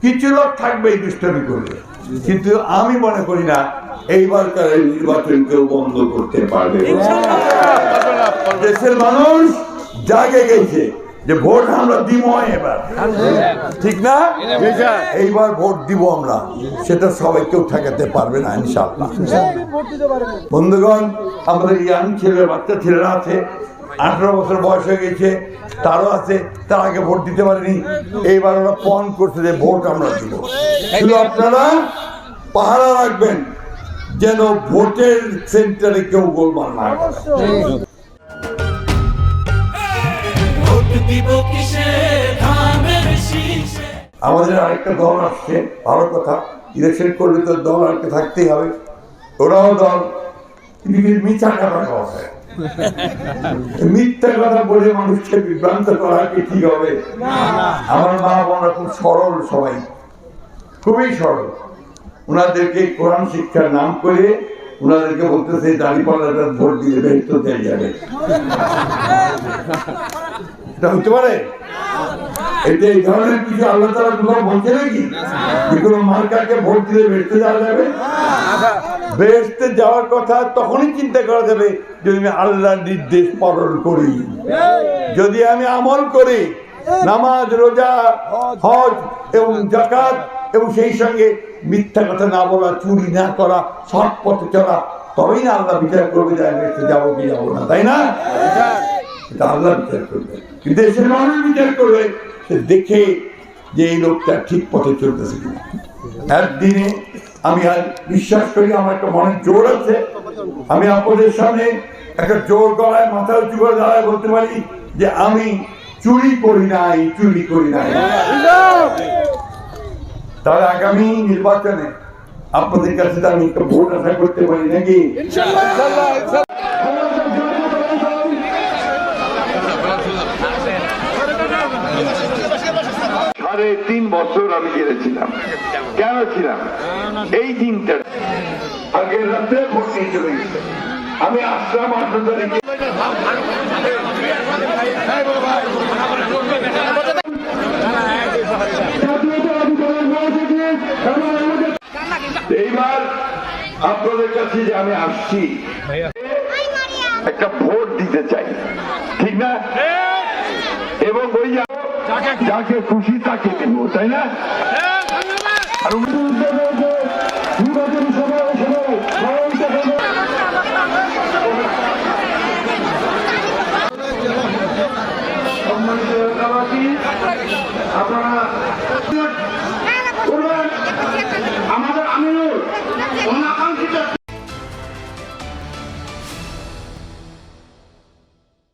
কিছু লোক থাকবে এই দুষ্টামি করবে, কিন্তু আমি মনে করি না এইবারকার নির্বাচন কেউ বন্ধ করতে পারবে। দেশের মানুষ জাগে গেছে যে ভোট আমরা দিব এবার, ঠিক না? এইবার ভোট দিব আমরা, সেটা সবাই কেউ ঠেকাতে পারবে না ইনশাআল্লাহ। বন্ধুগণ, আমাদের ইয়াং ছেলে বাচ্চা ছেলেরা আছে, 18 বছর বয়স হয়ে গেছে, তারও আছে, তার আগে ভোট দিতে পারেনি। এইবার ওরা পণ করছে যে ভোট আমরা দিব। শুধু আপনারা পাহারা রাখবেন যেন ভোটের সেন্টারে কেউ গোলমাল না করে। আমাদের আরেকটা দল আসছে, ভালো কথা, ইলেকশন করলে তো দল আরেকটা থাকতেই হবে। ওরাও দল, মিথ্যা কথা কথা, মিথ্যা কথা বলে মানুষকে বিভ্রান্ত করা কি ঠিক হবে? আমার মা বোনরা খুব সরল, সবাই খুবই সরল। ওনাদেরকে কোরআন শিক্ষার নাম করে ওনাদেরকে বলতেছে দাঁড়িপাল্লাটা ভোট দিলে বেহেশত দেওয়া যাবে। এটা হতে পারে? এটা এই ধরনের কিছু আল্লাহ তাআলা কোথাও বলছে নাকি যে কোনো মার্কাকে ভোট দিলে বেহেশতে যাওয়া যাবে? বেহেশতে যাওয়ার কথা তখনই চিন্তা করা যাবে যদি আমি আল্লাহর নির্দেশ পালন করি, যদি আমি আমল করি, নামাজ, রোজা, হজ এবং যাকাত, এবং সেই সঙ্গে মিথ্যা কথা না বলা, চুরি না করা, সৎ পথে চলা, তবেই না আল্লাহ বিচার করবে যে আমি যাবো কি যাবো না, তাই না? এটা আল্লাহ বিচার করবে, কিন্তু দেশের মানুষ বিচার করবে সে দেখে যে এই লোকটা ঠিক পথে চলতেছে কিনা। একদিনে আমি বিশ্বাস করি আমার একটা মনের জোর আছে, আমি আপনাদের সামনে একটা জোর গলায় মাথা উঁচু করে দাঁড়ায় বলতে পারি যে আমি চুরি করি নাই, চুরি করি নাই। তাহলে আগামী নির্বাচনে আপনাদের কাছে আমি একটা ভোট আশা করতে পারি নাকি? 3.5 বছর আমি জেলেছিলাম। কেন ছিলাম? এই দিনটা আগের রাতে ভোট নিয়ে চলে গেছে। আমি আসলাম 8 তারিখে, এইবার আপনাদের কাছে যে আমি আসছি একটা ভোট দিতে চাই, ঠিক না? এবং ওই যাকে খুশি তাকে দেবো, তাই না? আর